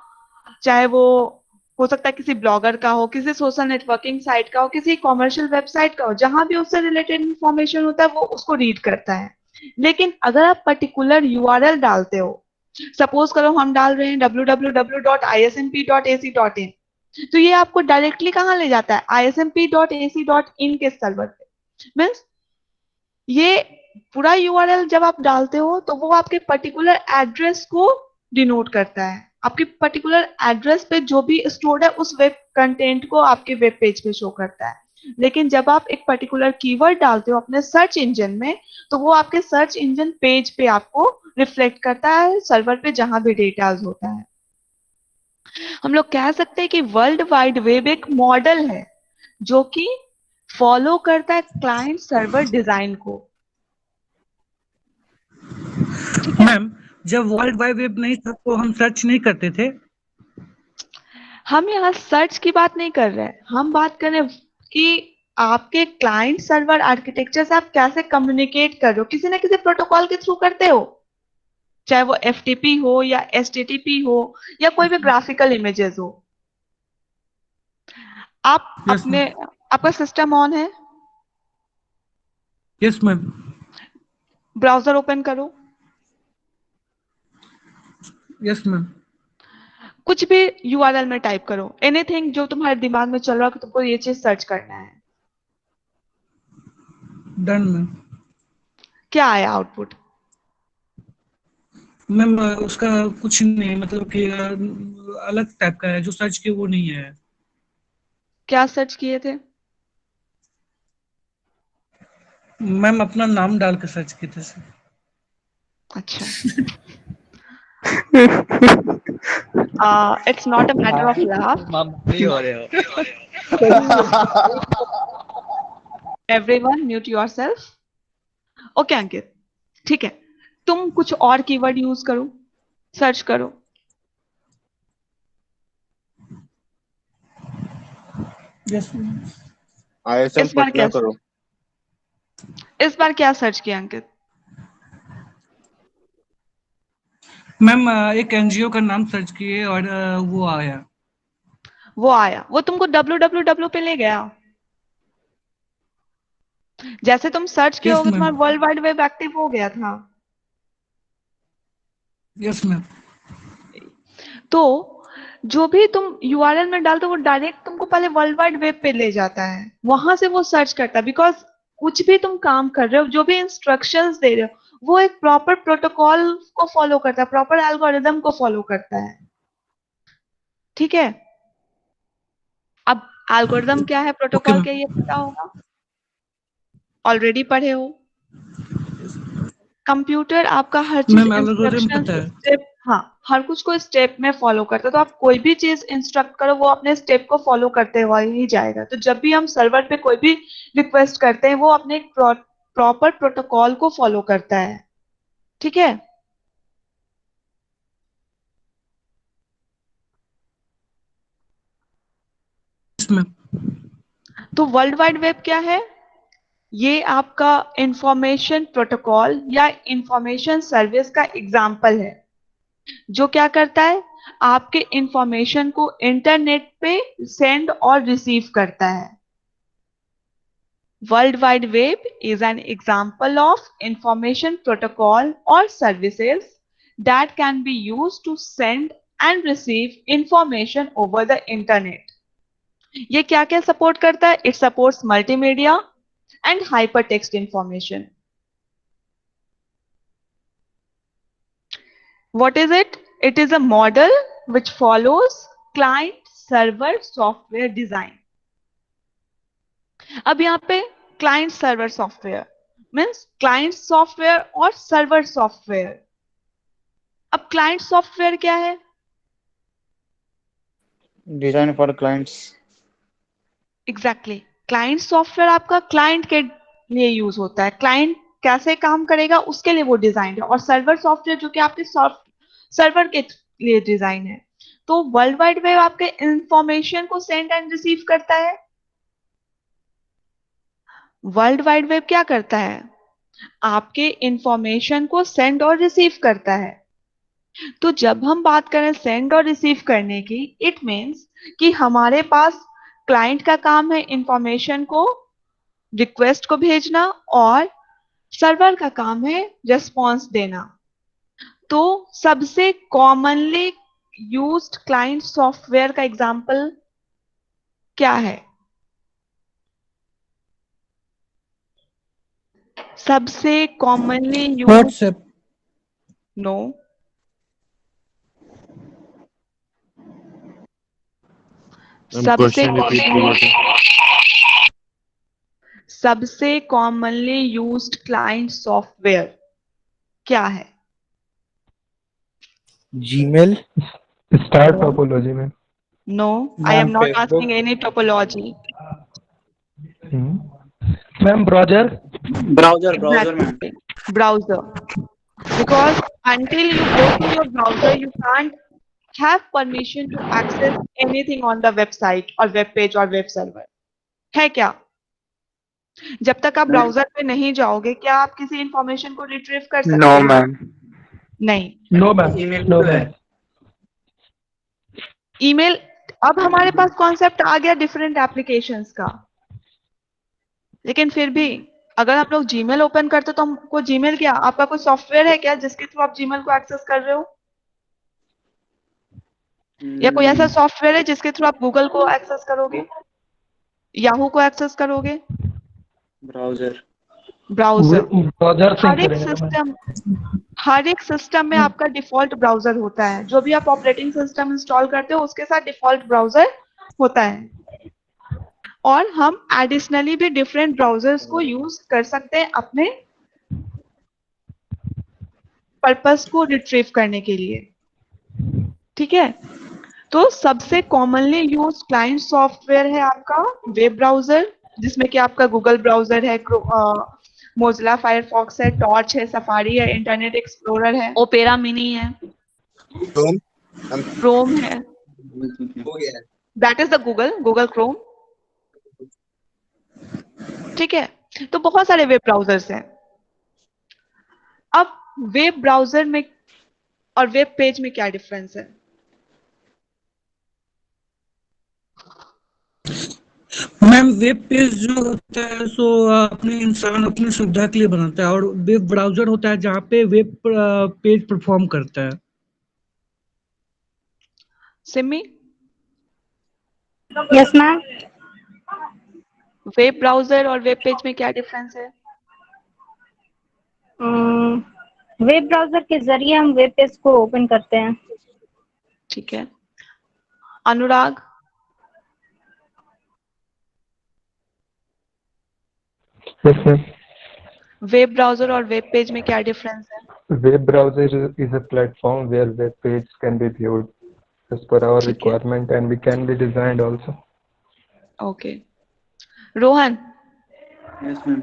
चाहे वो हो सकता है किसी ब्लॉगर का हो, किसी सोशल नेटवर्किंग साइट का हो, किसी कॉमर्शियल वेबसाइट का हो, जहां भी उससे रिलेटेड इंफॉर्मेशन होता है वो उसको रीड करता है। लेकिन अगर आप पर्टिकुलर यूआरएल डालते हो, सपोज करो हम डाल रहे हैं www.ismp.ac.in, तो ये आपको डायरेक्टली कहाँ ले जाता है? ismp.ac.in के सर्वर पे। मीन्स ये पूरा यूआरएल जब आप डालते हो तो वो आपके पर्टिकुलर एड्रेस को डिनोट करता है। आपके पर्टिकुलर एड्रेस पे जो भी स्टोर्ड है उस वेब कंटेंट को आपके वेब पेज पे शो करता है। लेकिन जब आप एक पर्टिकुलर कीवर्ड डालते हो अपने सर्च इंजन में, तो वो आपके सर्च इंजन पेज पे आपको रिफ्लेक्ट करता है सर्वर पे जहां भी डेटाज होता है। हम लोग कह सकते हैं कि वर्ल्ड वाइड वेब एक मॉडल है जो कि फॉलो करता है क्लाइंट सर्वर डिजाइन को। मैम, जब वर्ल्ड वाइड वेब नहीं था तो हम सर्च नहीं करते थे। हम यहाँ सर्च की बात नहीं कर रहे हैं, हम बात कर रहे हैं कि आपके क्लाइंट सर्वर आर्किटेक्चर से आप कैसे कम्युनिकेट कर रहे हो। किसी ना किसी प्रोटोकॉल के थ्रू करते हो, चाहे वो एफटीपी हो या एचटीटीपी हो या कोई भी ग्राफिकल इमेजेस हो। आप अपने, आपका सिस्टम ऑन है? Yes ma'am. ब्राउजर ओपन करो। Yes ma'am. कुछ भी यूआरएल में टाइप करो, एनीथिंग जो तुम्हारे दिमाग में चल रहा हो कि तुमको ये चीज सर्च करना है। Done ma'am. क्या आया आउटपुट? मैम उसका कुछ नहीं, मतलब कि अलग टाइप का है, जो सर्च किए वो नहीं है। क्या सर्च किए थे? मैम अपना नाम डाल के सर्च किए थे सर। अच्छा। It's not a matter of laugh. Everyone mute yourself. Okay Ankit, ठीक है, तुम कुछ और कीवर्ड यूज करो, सर्च करो। यस इस बार क्या करो? इस बार क्या सर्च किया अंकित? मैम एक एनजीओ का नाम सर्च किए और वो आया। वो आया, वो तुमको www पे ले गया। जैसे तुम सर्च किए यस होगे मैम, तुम्हारा वर्ल्ड वाइड वेब एक्टिव हो गया था। Yes ma'am. तो जो भी तुम यूआरएल में डालते हो वो डायरेक्ट तुमको पहले वर्ल्ड वाइड वेब पे ले जाता है, वहां से वो सर्च करता है। बिकॉज कुछ भी तुम काम कर रहे हो, जो भी इंस्ट्रक्शंस दे रहे हो, वो एक प्रॉपर प्रोटोकॉल को फॉलो करता है, प्रॉपर एल्गोरिदम को फॉलो करता है। ठीक है, अब एल्गोरिदम क्या है, ओके प्रोटोकॉल क्या, मैम। ये पता होगा, ऑलरेडी पढ़े हो। कंप्यूटर आपका हर चीज मैम एल्गोरिथम इंस्ट्रक्शन पता है। स्टेप, हाँ, हर कुछ को स्टेप में फॉलो करता है। तो आप कोई भी चीज इंस्ट्रक्ट करो वो अपने स्टेप को फॉलो करते हुआ ही जाएगा। तो जब भी हम सर्वर पे कोई भी रिक्वेस्ट करते हैं वो अपने प्रॉपर प्रोटोकॉल को फॉलो करता है। ठीक है, यस मैम। तो वर्ल्ड वाइड वेब क्या है, ये आपका इंफॉर्मेशन प्रोटोकॉल या इंफॉर्मेशन सर्विस का एग्जाम्पल है, जो क्या करता है, आपके इंफॉर्मेशन को इंटरनेट पे सेंड और रिसीव करता है। World wide web is an example of information protocol or services that can be used to send and receive information over the internet. ये क्या क्या सपोर्ट करता है? It supports multimedia and hypertext information. What is it? It is a model which follows client-server software design. अब यहाँ पे client server software means client software और server software. अब क्लाइंट सॉफ्टवेयर क्या है? Design for clients. Exactly, client software आपका client के लिए यूज होता है, क्लाइंट कैसे काम करेगा उसके लिए वो डिजाइन है। और सर्वर सॉफ्टवेयर जो कि आपके सर्वर के लिए डिजाइन है। तो वर्ल्ड वाइड वेब आपके इंफॉर्मेशन को सेंड एंड रिसीव करता है। वर्ल्ड वाइड वेब क्या करता है? आपके इंफॉर्मेशन को सेंड और रिसीव करता है। तो जब हम बात करें सेंड और रिसीव करने की, इट मीन्स कि हमारे पास क्लाइंट का काम है इंफॉर्मेशन को, रिक्वेस्ट को भेजना, और सर्वर का काम है रेस्पॉन्स देना। तो सबसे कॉमनली यूज्ड क्लाइंट सॉफ्टवेयर का एग्जांपल क्या है? सबसे कॉमनली यूज्ड, व्हाट्सएप। नो, सबसे सबसे कॉमनली यूज्ड क्लाइंट सॉफ्टवेयर क्या है? जीमेल। स्टार टोपोलॉजी में। No, I am not asking any topology. Ma'am browser. Browser browser ma'am. Browser, because until you go to your browser you can't have permission to access anything on the website or web page or web server, है क्या? जब तक आप browser पे नहीं जाओगे क्या आप किसी इंफॉर्मेशन को रिट्रीव कर सकते नो हैं? मैम। नहीं। No ma'am. ईमेल नो पे है। मैम। ईमेल, अब हमारे पास कॉन्सेप्ट आ गया डिफरेंट एप्लीकेशंस का, लेकिन फिर भी अगर आप लोग जीमेल ओपन करते तो हमको जीमेल क्या, आपका कोई सॉफ्टवेयर है क्या जिसके थ्रू आप जीमेल को एक्सेस कर रहे हो? या कोई ऐसा सॉफ्टवेयर है जिसके थ्रू आप गूगल को एक्सेस करोगे, याहू को एक्सेस करोगे? ब्राउजर। ब्राउजर, ब्राउजर से हर एक करेंगे मैम। सिस्टम, हर एक सिस्टम में आपका डिफॉल्ट ब्राउजर होता है। जो भी आप ऑपरेटिंग सिस्टम इंस्टॉल करते हो उसके साथ डिफॉल्ट ब्राउजर होता है। और हम एडिशनली भी डिफरेंट ब्राउजर्स को यूज कर सकते हैं अपने पर्पस को रिट्रीव करने के लिए। ठीक है, तो सबसे कॉमनली यूज क्लाइंट सॉफ्टवेयर है आपका वेब ब्राउजर, जिसमें कि आपका गूगल ब्राउजर है, मोजिला फायरफॉक्स है, टॉर्च है, सफारी है, इंटरनेट एक्सप्लोरर है, ओपेरा मिनी है, क्रोम है, that is the Google Chrome. ठीक है, तो बहुत सारे वेब ब्राउजर्स हैं। अब वेब ब्राउजर में और वेब पेज में क्या डिफरेंस है? मैम वेब पेज जो होता है सो अपने इंसान अपनी सुविधा के लिए बनाता है, और वेब ब्राउजर होता है जहाँ पे वेब पेज परफॉर्म करता है। Simi, yes ma'am. Web browser और वेब पेज में क्या डिफरेंस है? वेब ब्राउजर के जरिए हम वेब पेज को ओपन करते हैं। ठीक है। अनुराग, Yes, ma'am. वेब ब्राउजर और वेब पेज में क्या डिफरेंस है? Web browser is a platform where web page can be viewed as per our ठीक है, requirement, and we can be designed also. Okay. Rohan, Yes, ma'am.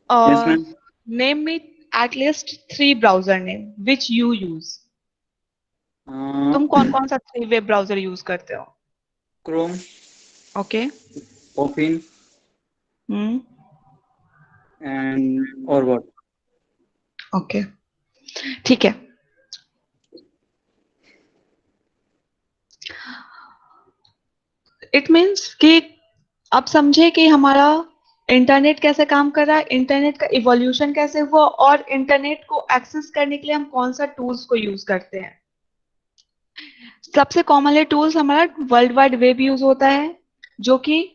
Yes, ma'am. name me at least 3 browser name which you use. तुम कौन कौन सा 3 web browser use करते हो? Chrome, okay. Opin, hmm, and or what? Okay, ठीक है। It means कि आप समझे कि हमारा इंटरनेट कैसे काम कर रहा है, इंटरनेट का इवोल्यूशन कैसे हुआ, और इंटरनेट को एक्सेस करने के लिए हम कौन सा टूल्स को यूज करते हैं। सबसे कॉमनली टूल्स हमारा वर्ल्ड वाइड वेब यूज होता है, जो कि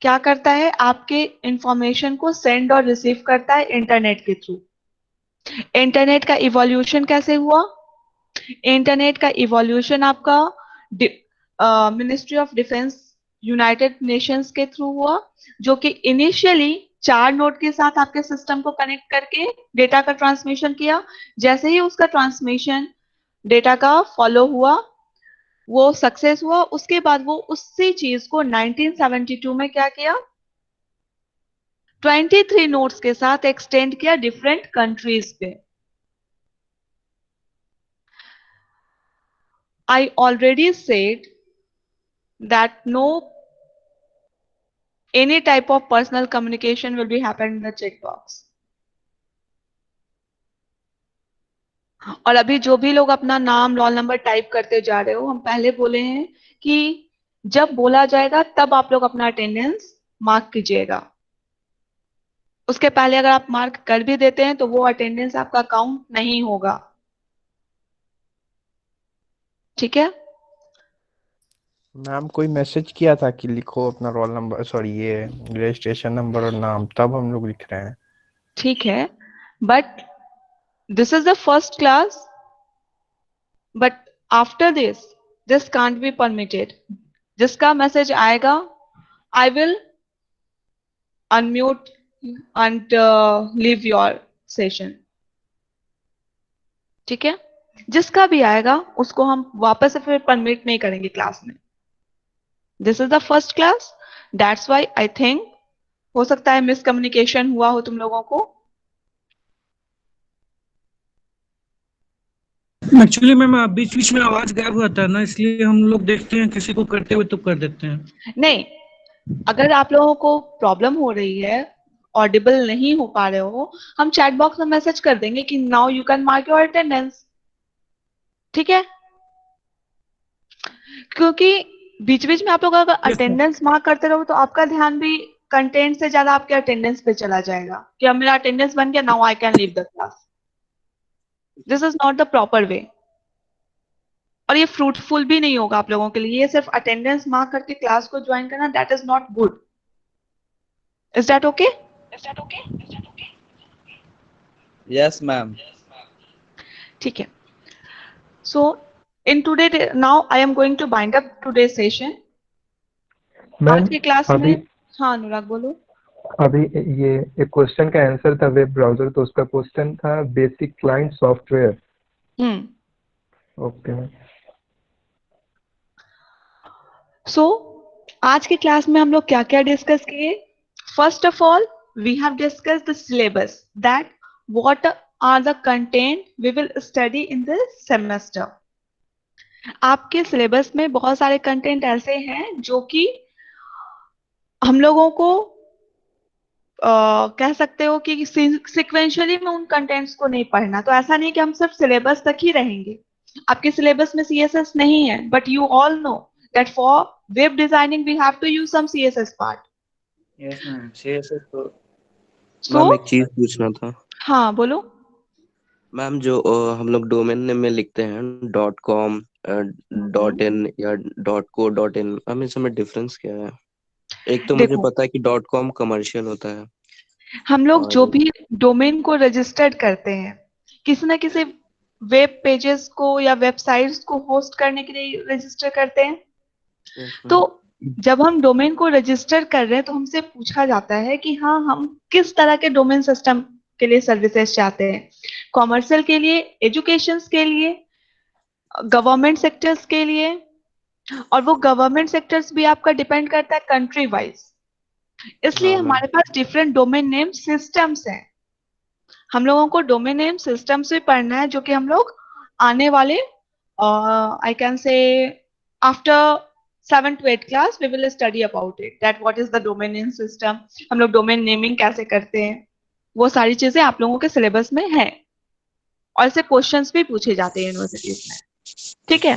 क्या करता है, आपके इंफॉर्मेशन को सेंड और रिसीव करता है इंटरनेट के थ्रू। इंटरनेट का इवोल्यूशन कैसे हुआ? इंटरनेट का इवोल्यूशन आपका ministry of defence United Nations के थ्रू हुआ, जो कि इनिशियली 4 नोड के साथ आपके सिस्टम को कनेक्ट करके डेटा का ट्रांसमिशन किया। जैसे ही उसका ट्रांसमिशन डेटा का फॉलो हुआ, वो सक्सेस हुआ, उसके बाद वो उसी चीज को 1972 में क्या किया, 23 नोड्स के साथ एक्सटेंड किया डिफरेंट कंट्रीज पे। I already said that no any type of personal communication will be happen in the checkbox. और अभी जो भी लोग अपना नाम रोल नंबर टाइप करते जा रहे हो, हम पहले बोले हैं कि जब बोला जाएगा तब आप लोग अपना अटेंडेंस मार्क कीजिएगा। उसके पहले अगर आप मार्क कर भी देते हैं तो वो अटेंडेंस आपका काउंट नहीं होगा। ठीक है? मैम कोई मैसेज किया था कि लिखो अपना रोल नंबर, सॉरी ये रजिस्ट्रेशन नंबर और नाम, तब हम लोग लिख रहे हैं। ठीक है, but this is the first class, but after this can't be permitted. जिसका मैसेज आएगा, I will unmute and leave your session. ठीक है? जिसका भी आएगा उसको हम वापस से फिर परमिट नहीं करेंगे क्लास में। This is the first class, that's why I think हो सकता है मिसकम्युनिकेशन हुआ हो तुम लोगों को। एक्चुअली मैम बीच बीच में आवाज गायब होता है ना, इसलिए हम लोग देखते हैं किसी को करते हुए तो कर देते हैं। नहीं, अगर आप लोगों को प्रॉब्लम हो रही है, ऑडिबल नहीं हो पा रहे हो, हम चैट बॉक्स में मैसेज कर देंगे कि now you can mark your attendance. ठीक है? क्योंकि बीच बीच में आप लोग अगर अटेंडेंस मार्क करते रहो तो आपका ध्यान भी कंटेंट से ज्यादा आपके अटेंडेंस पे चला जाएगा कि अब मेरा अटेंडेंस बन गया, now I can leave the class. This is not the proper way, और ये फ्रूटफुल भी नहीं होगा आप लोगों के लिए। ये सिर्फ अटेंडेंस मार्क करके क्लास को ज्वाइन करना, that is not good. Is that okay? Yes, ma'am. ठीक है। So in today now I am going to bind up today session. आज की क्लास अभी में, हाँ अनुराग बोलो। अभी ये एक क्वेश्चन का आंसर था वेब ब्राउजर, तो उसका क्वेश्चन था basic client software. Okay ma'am. So आज की क्लास में हम लोग क्या क्या डिस्कस किए? First of all we have discuss the syllabus, that what are the content we will study in this semester. आपके सिलेबस में बहुत सारे कंटेंट ऐसे हैं जो कि हम लोगों को कह सकते हो कि सिक्वेंशियली में उन कंटेंट्स को नहीं पढ़ना। तो ऐसा नहीं कि हम सिर्फ सिलेबस तक ही रहेंगे। आपके सिलेबस में सीएसएस नहीं है, but you all know that for web designing we have to use some CSS part. Yes, ma'am. CSS तो So मैम एक चीज पूछना था हाँ बोलो। मैम, जो हम लोग डोमेन नेम में लिखते हैं .com .in या .co.in, मैम इसमें डिफरेंस क्या है? एक तो मुझे देखो पता है कि .com कमर्शियल होता है हम लोग जो और भी डोमेन को रजिस्टर्ड करते हैं किसी ना किसी वेब पेजेस को या वेबसाइट्स को होस्ट करने के लिए रजिस्टर करते हैं। तो जब हम डोमेन को रजिस्टर कर रहे हैं तो हमसे पूछा जाता है कि हाँ हम किस तरह के डोमेन सिस्टम के लिए सर्विसेज चाहते हैं, कॉमर्शियल के लिए, एजुकेशन के लिए, गवर्नमेंट सेक्टर्स के लिए, और वो गवर्नमेंट सेक्टर्स भी आपका डिपेंड करता है कंट्री वाइज। इसलिए हाँ मैम। हमारे पास डिफरेंट डोमेन नेम सिस्टम्स हैं। हम लोगों को डोमेन नेम सिस्टम्स भी पढ़ना है जो कि हम लोग आने वाले I can say after 7 to 8 class we will study about it that what is the domain name system, हम लोग डोमेन नेमिंग कैसे करते हैं, वो सारी चीजें आप लोगों के सिलेबस में है और इससे क्वेश्चंस भी पूछे जाते हैं यूनिवर्सिटीज में। ठीक है,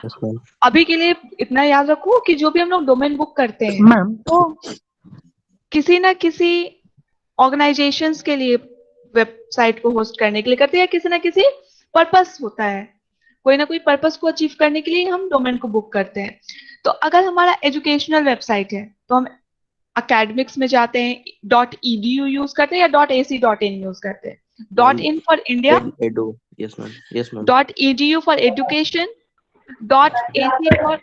यस मैम। अभी के लिए इतना याद रखो कि जो भी हम लोग डोमेन बुक करते हैं तो किसी ना किसी ऑर्गेनाइजेशंस के लिए वेबसाइट को होस्ट करने के लिए करते हैं या किसी ना किसी पर्पस होता है, कोई ना कोई पर्पस को अचीव करने के लिए हम डोमेन को बुक करते हैं। तो अगर हमारा एजुकेशनल वेबसाइट है तो हम अकेडमिक्स में जाते हैं, .edu यूज करते हैं या .ac.in यूज करते हैं। .in फॉर इंडिया, एडो, yes ma'am, yes ma'am. .edu for education, .ac for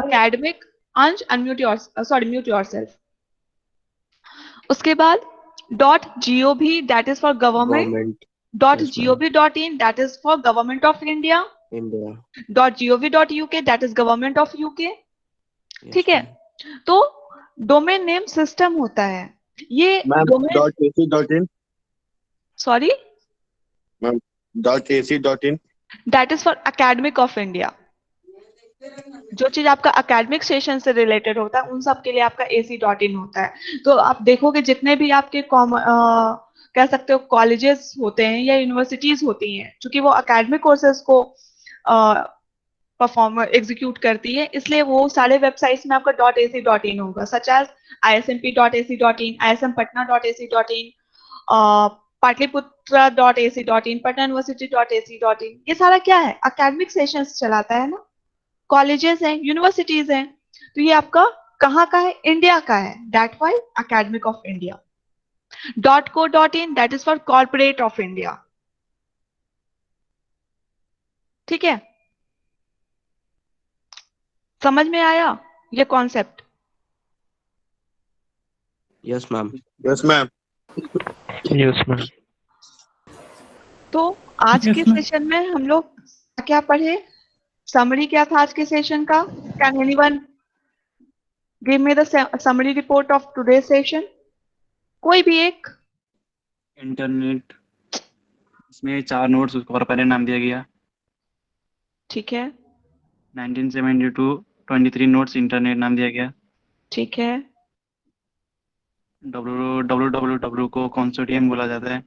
academic। Ansh unmute mute yourself. उसके बाद .gov that is for government, .gov.in that is for government of India, .gov.uk that is government of UK। ठीक है, तो domain name system होता है ये domain .ac.in sorry ma'am .ac.in that is for academic of India। जो चीज आपका academic session से रिलेटेड होता है उन सब के लिए आपका ac.in होता है। तो आप देखोगे जितने भी आपके कह सकते हो कॉलेजेस होते हैं या यूनिवर्सिटीज होती हैं, क्योंकि वो अकेडमिक कोर्सेज को परफॉर्म एग्जीक्यूट करती है, इसलिए वो सारे वेबसाइट्स में आपका .ac.in होगा, such as ismp.ac.in, ismpatna.ac.in, पाटलिपुत्र.ac.in, Patna यूनिवर्सिटी.ac.in। ये सारा क्या है, अकेडमिक सेशंस चलाता है ना, कॉलेजेस हैं, यूनिवर्सिटीज हैं। तो ये आपका कहाँ का है, इंडिया का है, that why academic of India. .co.in that is for corporate of India. ठीक है, समझ में आया ये concept? Yes ma'am. Yes ma'am. Yes ma'am. तो आज के सेशन में हम लोग क्या पढ़े, समरी क्या था आज के सेशन का? Can anyone give me the summary report of today session? कोई भी एक। इंटरनेट, इसमें 4 नोट्स उसको और पहले नाम दिया गया। ठीक है। 1972 23 नोट्स इंटरनेट नाम दिया गया। ठीक है। www को कंसोर्टियम बोला जाता है।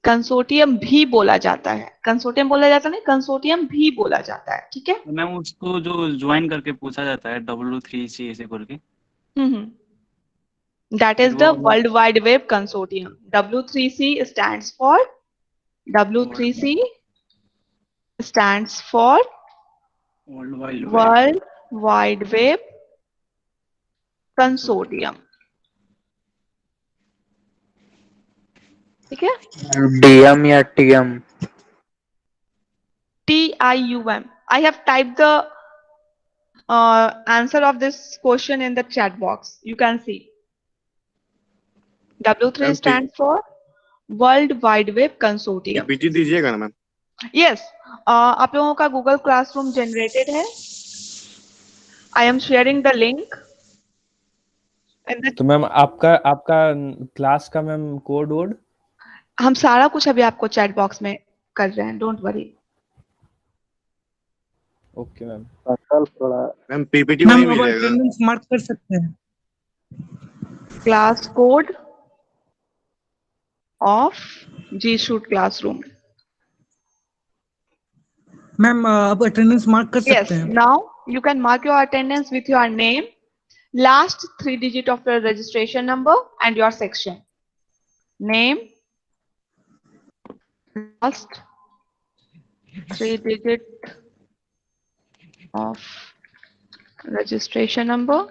कंसोर्टियम भी बोला जाता है, कंसोर्टियम बोला जाता है, कंसोर्टियम भी बोला जाता है। ठीक है, मैम उसको जो ज्वाइन करके पूछा जाता है W3C ऐसे करके। That is the World Wide Web Consortium. W3C stands for World Wide Web Consortium. ठीक है, DM या TM? TIUM. I have typed the answer of this question in the chat box. You can see. W3 stands for World Wide Web Consortium. PPT दीजिएगा ना ma'am? Yes, आप लोगों का Google Classroom generated है. I am sharing the link. तो ma'am आपका class का ma'am code वोड हम सारा कुछ अभी आपको चैट बॉक्स में कर रहे हैं, don't worry. Okay ma'am. Ma'am PPT में मैम अब मिलेगा? अटेंडेंस मार्क कर सकते हैं? Class code of G suite classroom. Ma'am अब अटेंडेंस मार्क कर सकते हैं? Yes, you can mark your attendance with your name, last 3 digit of your registration number and your section. Name, last 3 digit of registration number.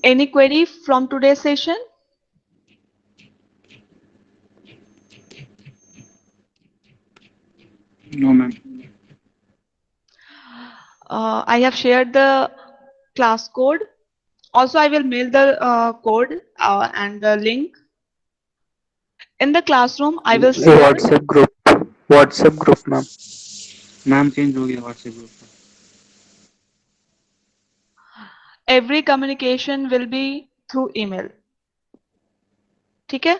Any query from today's session? No, ma'am. I have shared the class code. Also, I will mail the code and the link. In the classroom, I will share. WhatsApp group ma'am. Ma'am change हो गया WhatsApp group. Every communication will be through email. ठीक है?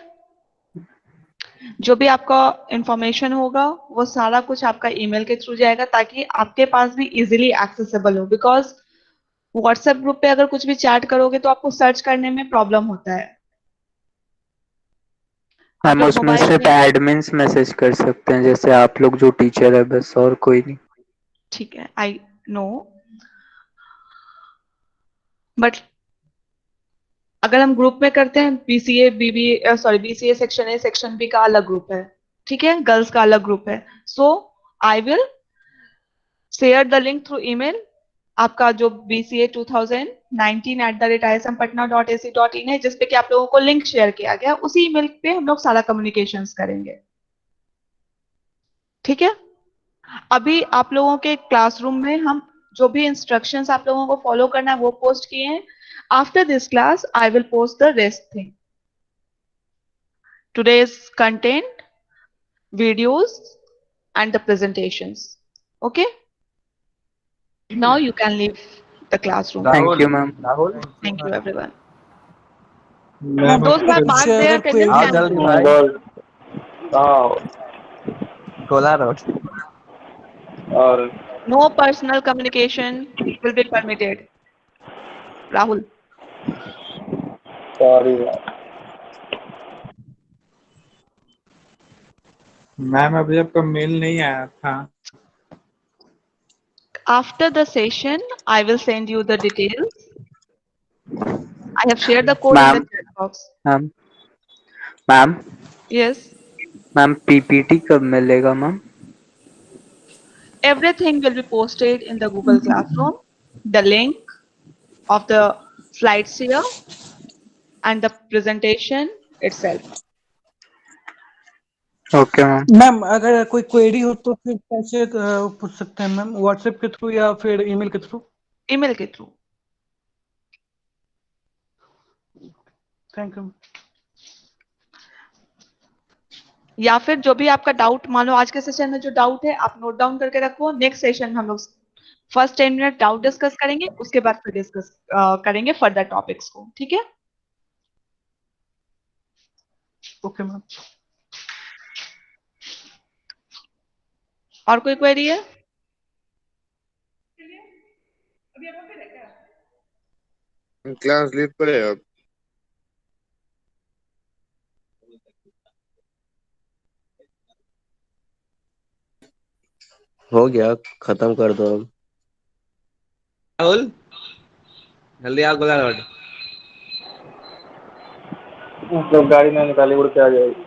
जो भी आपका information होगा वो सारा कुछ आपका ईमेल के थ्रू जाएगा ताकि आपके पास भी इजीली एक्सेसिबल हो. बिकॉज व्हाट्सएप ग्रुप पे अगर कुछ भी चैट करोगे तो आपको सर्च करने में प्रॉब्लम होता है. हम उसमें सिर्फ एडमिन्स मैसेज कर सकते हैं, जैसे आप लोग जो टीचर है बस, और कोई नहीं. ठीक है, आई नो, बट अगर हम ग्रुप में करते हैं BCA BCA section A section B का अलग ग्रुप है. ठीक है, गर्ल्स का अलग ग्रुप है. So I will share the link through email. आपका जो BCA 2019@ismpatna.ac.in है जिसपे कि आप लोगों को लिंक शेयर किया गया, उसी ईमेल पे हम लोग सारा कम्युनिकेशंस करेंगे. ठीक है, अभी आप लोगों के क्लासरूम में हम जो भी इंस्ट्रक्शंस आप लोगों को फॉलो करना है वो पोस्ट किए हैं. After this class I will post the rest thing, today's content, videos and the presentations. Okay, now you can leave the classroom. Thank you ma'am. Thank you everyone. Ma'am, Those who have marked their attendance can Kola Road. और no personal communication will be permitted. Rahul. Sorry. Ma'am अभी आपका mail नहीं आया था. After the session, I will send you the details. I have shared the code in the chat box. Ma'am. Yes. Ma'am PPT कब मिलेगा ma'am? Everything will be posted in the Google Classroom. The link of the slides here and the presentation itself. Okay ma'am. Ma'am अगर कोई query हो तो फिर कैसे पूछ सकते हैं मैम? व्हाट्सएप के थ्रू या फिर ईमेल के थ्रू? ईमेल के थ्रू. Thank you. या फिर जो भी आपका डाउट, मान लो आज के सेशन में जो डाउट है आप नोट डाउन करके रखो. नेक्स्ट सेशन में हम लोग फर्स्ट 10 मिनट डाउट डिस्कस करेंगे, उसके बाद फिर डिस्कस करेंगे फर्दर टॉपिक्स को. ठीक है, ओके मैम. और कोई क्वेरी है? क्लास लीव करे अब. हो गया, खत्म कर दो. राहुल जल्दी आओ गोला रोड. तो गाड़ी ना निकाली उड़ के आ जाएगी.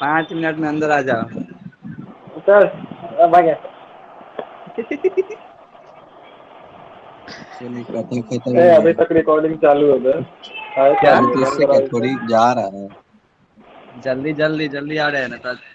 5 मिनट में अंदर आ जाओ. चल अब आ गया. अभी तक रिकॉर्डिंग चालू है सर. थोड़ी जा रहा है. जल्दी आ रहे हैं ना.